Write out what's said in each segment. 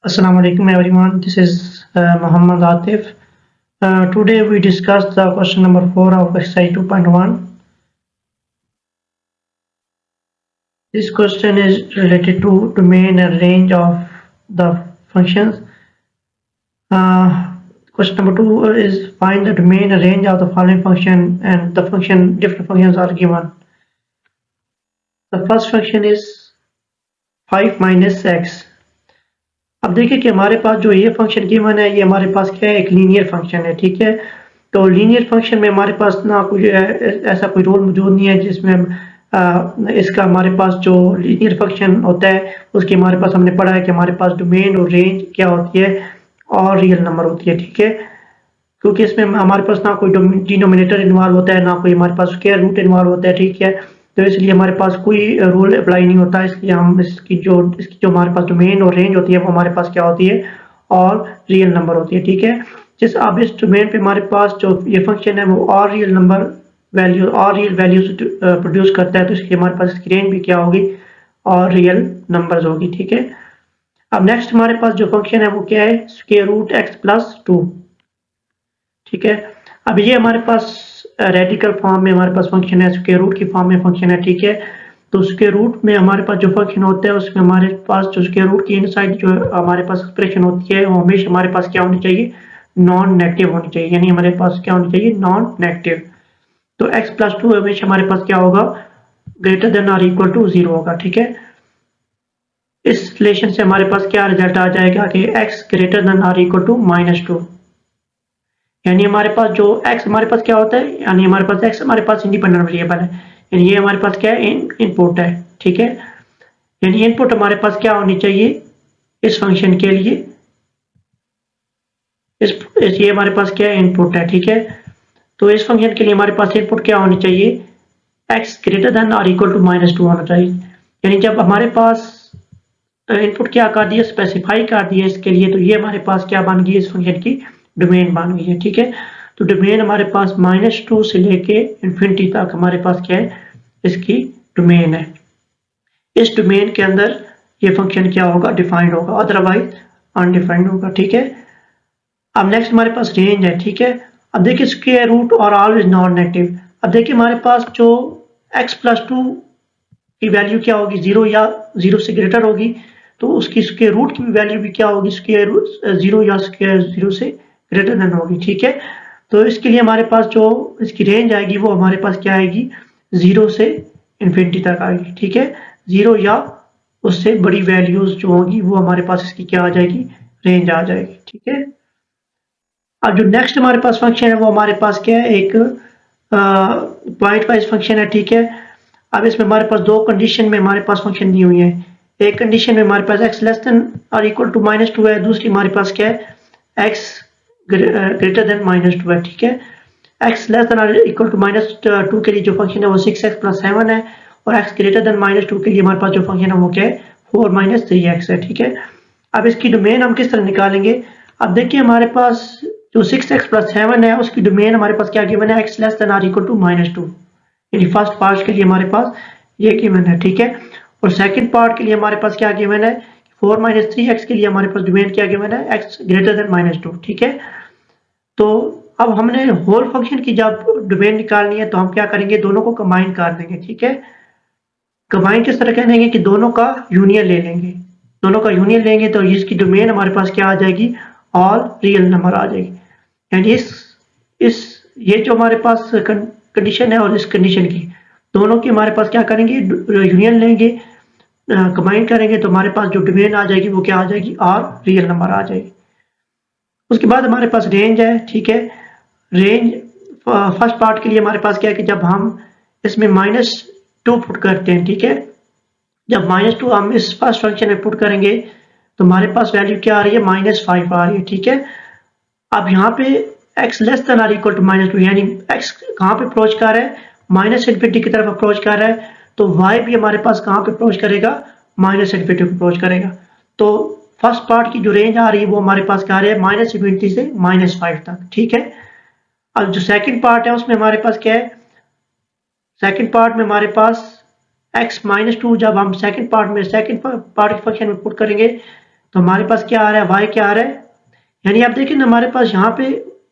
Assalamu alaikum everyone. This is Muhammad Atif. Today we discuss the question number 4 of exercise 2.1. This question is related to domain and range of the functions. Question number 2 is find the domain and range of the following function, and the different functions are given. The first function is 5 minus x. अब देखिए कि हमारे पास जो ये function given है ये हमारे पास क्या है, एक लीनियर फंक्शन है। ठीक है, तो लीनियर फंक्शन में हमारे पास ना कुछ ऐसा कोई रोल मौजूद नहीं है जिसमें इसका हमारे पास जो लीनियर फंक्शन होता है उसकी हमारे पास हमने पढ़ा है कि हमारे पास डोमेन और रेंज क्या होती है और रियल नंबर होती है। ठीक है, क्योंकि इसमें हमारे पास ना कोई डिनोमिनेटर इन्वॉल्व होता है, ना कोई हमारे पास स्क्वायर रूट इन्वॉल्व होता है। ठीक है, तो इसलिए हमारे पास कोई रूल अप्लाई नहीं होता, इसलिए हम इसकी जो हमारे पास डोमेन और रेंज होती है वो हमारे पास क्या होती है, और रियल नंबर होती है। ठीक है, जिस अब इस डोमेन पे हमारे पास जो ये फंक्शन है वो और रियल नंबर वैल्यू और रियल वैल्यूज प्रोड्यूस करता है, तो इसलिए हमारे पास इसकी रेंज भी क्या होगी, और रियल नंबर्स होगी। ठीक है, अब नेक्स्ट हमारे पास जो फंक्शन है वो क्या है, स्क्वायर रूट एक्स प्लस 2। ठीक है, अब ये हमारे पास रेडिकल फॉर्म में हमारे पास फंक्शन है, स्क्वायर रूट की फॉर्म में फंक्शन है। ठीक है, तो स्क्वायर रूट में हमारे पास जो फंक्शन होता है उसमें हमारे पास जो स्क्वायर रूट की इनसाइड जो हमारे पास एक्सप्रेशन होती है वो हमेशा हमारे पास क्या होनी चाहिए, नॉन नेगेटिव होनी चाहिए, यानी हमारे पास क्या होनी चाहिए, नॉन नेगेटिव। तो x प्लस 2 हमेशा हमारे पास क्या होगा, ग्रेटर देन और इक्वल टू 0 होगा। ठीक है, इस रिलेशन से हमारे पास क्या रिजल्ट आ जाएगा कि x ग्रेटर देन और इक्वल टू -2, यानी हमारे पास जो x हमारे पास क्या होता है, यानी हमारे पास x हमारे पास इंडिपेंडेंट वेरिएबल है, यानी ये हमारे पास क्या है, इनपुट है। ठीक है, यानी इनपुट हमारे पास क्या होनी चाहिए इस फंक्शन के लिए, ये हमारे पास क्या है, इनपुट है। ठीक है, तो इस फंक्शन के लिए हमारे पास इनपुट क्या होनी चाहिए, x ग्रेटर देन और इक्वल टू -2 होना चाहिए। यानी जब हमारे पास इनपुट क्या कर दिया, स्पेसिफाई कर दिया इसके लिए, तो ये हमारे पास क्या बन गई, इस फंक्शन की डोमेन बन गई है। ठीक है, तो डोमेन हमारे पास -2 से लेके इन्फिनिटी तक हमारे पास क्या है, इसकी डोमेन है। इस डोमेन के अंदर ये फंक्शन क्या होगा, डिफाइंड होगा, अदरवाइज अनडिफाइंड होगा। ठीक है, अब नेक्स्ट हमारे पास रेंज है। ठीक है, अब देखिए स्क्वायर रूट और ऑलवेज नॉन नेगेटिव। अब देखिए हमारे पास जो x प्लस 2 की वैल्यू क्या होगी, 0 या 0 से ग्रेटर होगी, तो उसकी स्क्वायर रूट की वैल्यू भी क्या होगी, स्क्वायर रूट 0 या स्क्वायर 0 से ग्रेटर देन होगी। ठीक है, तो इसके लिए हमारे पास जो इसकी रेंज आएगी वो हमारे पास क्या आएगी, 0 से इन्फिनिटी तक आएगी। ठीक है, 0 या उससे बड़ी वैल्यूज जो होगी वो हमारे पास इसकी क्या आ जाएगी, रेंज आ जाएगी। ठीक है, अब जो नेक्स्ट हमारे पास फंक्शन है वो हमारे पास क्या है, एक पॉइंट वाइज फंक्शन है। ठीक है, अब इसमें हमारे पास दो कंडीशन में हमारे पास फंक्शन दी हुई है। एक कंडीशन में हमारे पास x लेस देन और इक्वल टू -2 है, दूसरी हमारे पास क्या है, x ग्रेटर देन -2 है। ठीक है, x लेस देन और इक्वल टू -2 के लिए जो फंक्शन है वो 6x प्लस 7 है, और x ग्रेटर देन -2 के लिए हमारे पास जो फंक्शन है वो क्या है, 4 - 3x है। ठीक है, अब इसकी डोमेन हम किस तरह निकालेंगे, अब देखिए हमारे पास जो 6x प्लस 7 है उसकी डोमेन हमारे पास क्या गिवन है, x लेस देन और इक्वल टू -2, यानी फर्स्ट पार्ट के लिए हमारे पास ये गिवन है। ठीक है, और सेकंड पार्ट के लिए हमारे पास क्या गिवन है, 4 - 3x के लिए हमारे पास डोमेन क्या गिवन है, x ग्रेटर देन -2। ठीक है, तो अब हमने होल फंक्शन की जब डोमेन निकालनी है तो हम क्या करेंगे, दोनों को कंबाइन कर देंगे। ठीक है, कंबाइन किस तरह करेंगे कि दोनों का यूनियन ले लेंगे, दोनों का यूनियन लेंगे तो इसकी डोमेन हमारे पास क्या आ जाएगी, ऑल रियल नंबर आ जाएगी। यानी इस ये जो हमारे पास कंडीशन है और इस कंडीशन की दोनों की हमारे पास क्या करेंगे, यूनियन लेंगे, कंबाइन करेंगे, तो हमारे पास जो डोमेन आ जाएगी वो क्या आ जाएगी, और रियल नंबर आ जाएगी। उसके बाद हमारे पास रेंज है। ठीक है, रेंज फर्स्ट पार्ट के लिए हमारे पास क्या है कि जब हम इसमें -2 पुट करते हैं, ठीक है, जब -2 हम इस फर्स्ट फंक्शन में पुट करेंगे तो हमारे पास वैल्यू क्या आ रही है, -5 आ रही है। ठीक है, अब यहाँ पे x लेस देन और इक्वल टू -2, यानी x कहाँ पे अप्रोच कर रहा है, -इन्फिनिटी की तरफ अप्रोच कर रहा है, तो y भी हमारे पास कहाँ पे अप्रोच करेगा, -इन्फिनिटी पे अप्रोच करेगा। तो फर्स्ट पार्ट की जो रेंज आ रही है वो हमारे पास क्या आ रही है, -इन्फिनिटी से -5 तक। ठीक है, अब जो सेकंड पार्ट है उसमें हमारे पास क्या है, सेकंड पार्ट में हमारे पास x -2 जब हम सेकंड पार्ट के फंक्शन में पुट करेंगे तो हमारे पास क्या आ रहा है, वाई क्या आ रहा है, यानी आप देखिए ना हमारे पास यहाँ पे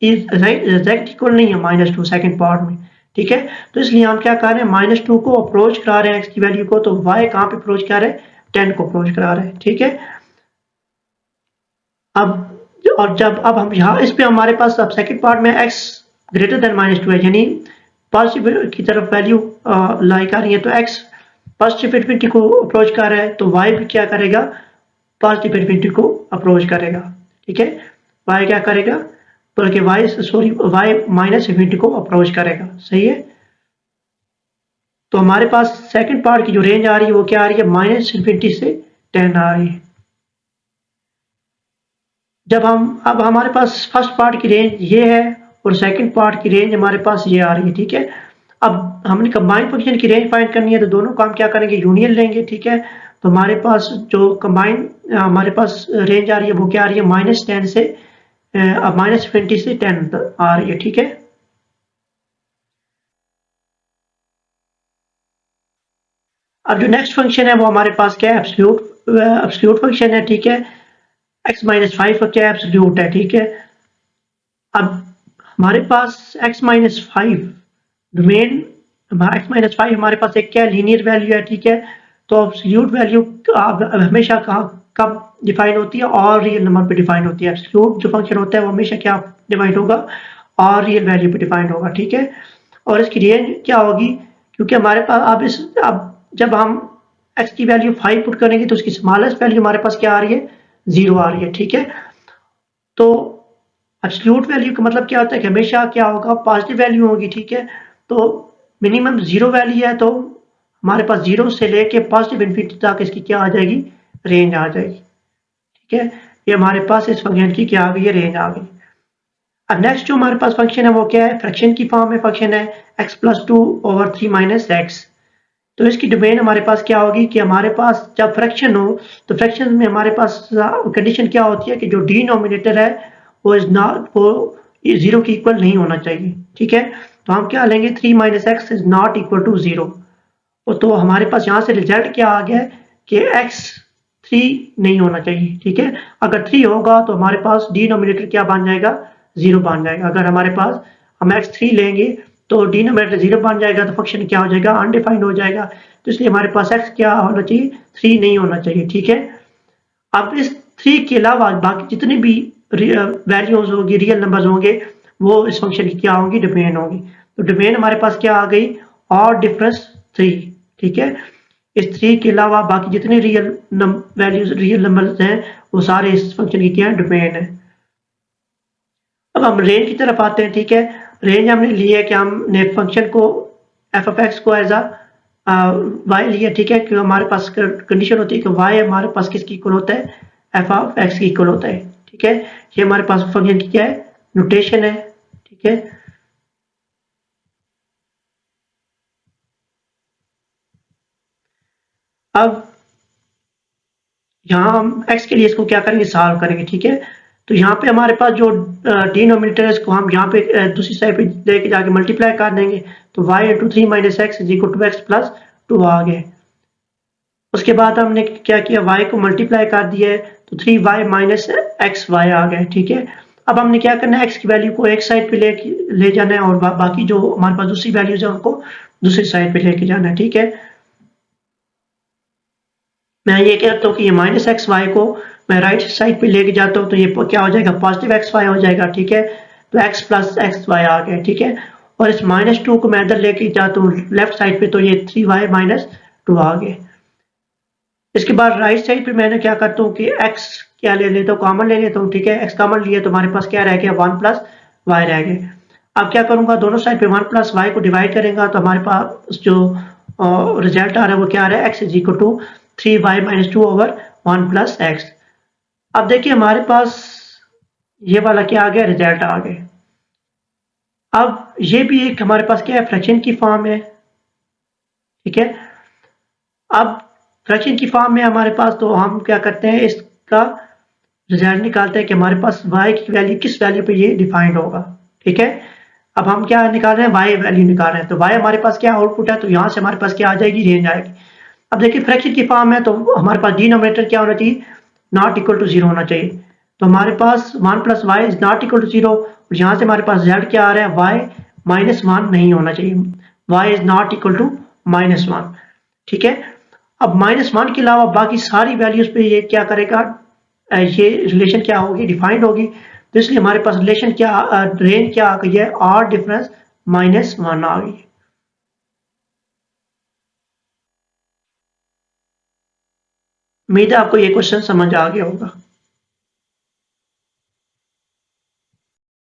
एग्जैक्ट इक्वल नहीं है -2 सेकंड पार्ट में, ठीक है। तो इसलिए हम क्या कर रहे हैं, -2 को अप्रोच करा रहे हैं एक्स की वैल्यू को, तो वाई कहाँ पे अप्रोच करा रहे हैं, 10 को अप्रोच करा रहे हैं, ठीक है। अब जब अब हम यहाँ इस पे हमारे पास अब सेकंड पार्ट में x ग्रेटर देन -2 है, यानी पॉजिटिव की तरफ वैल्यू लाई कर रही है, तो x पॉजिटिव इन्फिनिटी को अप्रोच कर रहा है, तो y भी क्या करेगा, पॉजिटिव इन्फिनिटी को अप्रोच करेगा, ठीक है। y क्या करेगा, बल्कि y माइनस इन्फिनिटी को अप्रोच करेगा, सही है। तो हमारे पास सेकंड पार्ट की जो रेंज आ रही है वो क्या आ रही है, -इन्फिनिटी से 10 आ रही है। जब अब हमारे पास फर्स्ट पार्ट की रेंज ये है और सेकंड पार्ट की रेंज हमारे पास ये आ रही है, ठीक है। अब हमने कंबाइंड फंक्शन की रेंज फाइंड करनी है, तो दोनों काम क्या करेंगे, यूनियन लेंगे, ठीक है। तो हमारे पास जो कंबाइंड हमारे पास रेंज आ रही है वो क्या आ रही है, -10 से -20 से 10 आ रही है, ठीक है। अब जो नेक्स्ट फंक्शन है वो हमारे पास क्या है, एब्सोल्यूट फंक्शन है, ठीक है। x-5 का क्या एब्सोल्यूट है, ठीक है। अब हमारे पास x-5 डोमेन, x-5 हमारे पास एक क्या लीनियर वैल्यू है, ठीक है। तो एब्सोल्यूट वैल्यू हमेशा कब डिफाइन होती है, और रियल नंबर पे डिफाइन होती है। एब्सोल्यूट जो फंक्शन होता है वो हमेशा क्या डिफाइन होगा, और रियल वैल्यू पे डिफाइन होगा, ठीक है। और इसकी रेंज क्या होगी, क्योंकि हमारे पास अब जब हम x की वैल्यू 5 पुट करेंगे तो उसकी स्मॉलेस्ट वैल्यू हमारे पास क्या आ रही है, 0 आ रही है, ठीक है। तो एब्सोल्यूट वैल्यू का मतलब क्या होता है कि हमेशा क्या होगा, पॉजिटिव वैल्यू होगी, ठीक है। तो मिनिमम 0 वैल्यू है, तो हमारे पास 0 से लेके पॉजिटिव इन्फिनिटी तक इसकी क्या आ जाएगी, रेंज आ जाएगी, ठीक है। ये हमारे पास इस फंक्शन की क्या आ गई है, रेंज आ गई। अब नेक्स्ट जो हमारे पास फंक्शन है वो क्या है, फ्रैक्शन की फॉर्म में फंक्शन है x+2/3 - x। तो इसकी डोमेन हमारे पास क्या होगी कि हमारे पास जब फ्रैक्शन हो तो फ्रैक्शन में हमारे पास कंडीशन क्या होती है कि जो डिनोमिनेटर है वो इज नॉट, वो 0 के इक्वल नहीं होना चाहिए, ठीक है। तो हम क्या लेंगे, 3 - x is not equal to 0। तो हमारे पास यहाँ से रिजल्ट क्या आ गया कि x 3 नहीं होना चाहिए, ठीक है। अगर 3 होगा तो हमारे पास डिनोमिनेटर क्या बन जाएगा, 0 बन जाएगा। अगर हमारे पास हम x3 लेंगे तो डिनोमिनेटर 0 बन जाएगा, तो फंक्शन क्या हो जाएगा, अनडिफाइंड हो जाएगा। तो इसलिए हमारे पास x क्या होना चाहिए, 3 नहीं होना चाहिए, ठीक है। अब इस 3 के अलावा बाकी जितने भी वैल्यूज होंगी, रियल नंबर्स होंगे, वो इस फंक्शन की क्या होंगी, डोमेन होंगी। तो डोमेन हमारे पास क्या आ गई, और डिफरेंस 3, ठीक है। इस 3 के अलावा बाकी जितने वैल्यूज रियल नंबर्स हैं वो सारे इस फंक्शन की क्या है, डोमेन है। अब हम रेंज की तरफ आते हैं, ठीक है। रेंज हमने ली है कि हमने फंक्शन को f(x) को एज वाई लिया, ठीक है। कि हमारे पास कंडीशन होती है कि वाई हमारे पास किसकी इक्वल होता है, f(x) की इक्वल होता है, ठीक है। ये हमारे पास फंक्शन की क्या है, नोटेशन है, ठीक है। अब यहाँ हम x के लिए इसको क्या करेंगे, सॉल्व करेंगे, ठीक है। तो यहाँ पे हमारे पास जो डिनोमिनेटर है इसको हम यहाँ पे दूसरी साइड पे लेके जाके मल्टीप्लाई कर देंगे, तो y × 3 - x = x + 2 आ गए। उसके बाद हमने क्या किया, y को मल्टीप्लाई कर दिया है, तो 3y - xy आ गए, ठीक है। अब हमने क्या करना है, x की वैल्यू को एक साइड पे ले जाना है, और बाकी जो हमारे पास दूसरी वैल्यूज है उनको दूसरी साइड पे लेके जाना है, ठीक है। मैं ये कहता हूँ कि ये -xy को मैं राइट साइड पे लेके जाता हूँ, तो ये क्या हो जाएगा, पॉजिटिव xy हो जाएगा, ठीक है। तो x + xy आ गए, ठीक है। और इस -2 को मैं इधर लेके जाता हूँ लेफ्ट साइड पे, तो ये 3y - 2 आ गए। इसके बाद राइट साइड पे मैंने क्या करता हूँ कि x क्या ले लेता हूँ, कॉमन ले लेता हूँ, ठीक है। x कॉमन लिया तो हमारे पास क्या रह गया, 1 + y रह गए। अब क्या करूंगा, दोनों साइड पे 1 + y को डिवाइड करेंगे, तो हमारे पास जो रिजल्ट आ रहा है वो क्या आ रहा है, x = 3y - 2/1 + x। अब देखिए हमारे पास ये वाला क्या आ गया, रिजल्ट आ गए। अब ये भी एक हमारे पास क्या है, फ्रैक्शन की फॉर्म है, ठीक है। अब फ्रैक्शन की फॉर्म में हमारे पास, तो हम क्या करते हैं, इसका रिजल्ट निकालते हैं कि हमारे पास y की वैल्यू किस वैल्यू पे ये डिफाइंड होगा, ठीक है। अब हम क्या निकाल रहे हैं, y वैल्यू निकाल रहे हैं, तो y हमारे पास क्या आउटपुट है, तो यहाँ से हमारे पास क्या आ जाएगी, रेंज आएगी। अब देखिए फ्रैक्शन की फॉर्म है तो हमारे पास डिनोमिनेटर क्या होना चाहिए, नॉट इक्वल टू 0 होना चाहिए। तो हमारे पास 1 plus y is not equal to 0, और यहाँ से हमारे पास z क्या आ रहा है, y -1 नहीं होना चाहिए, y is not equal to -1। ठीक है, अब -1 के अलावा बाकी सारी वैल्यूज पे ये क्या करेगा, ये रिलेशन क्या होगी, डिफाइंड होगी। तो इसलिए हमारे पास रिलेशन क्या, रेंज क्या आ गई है, आर डिफरेंस -1 आ गई। उम्मीद है आपको ये क्वेश्चन समझ आ गया होगा।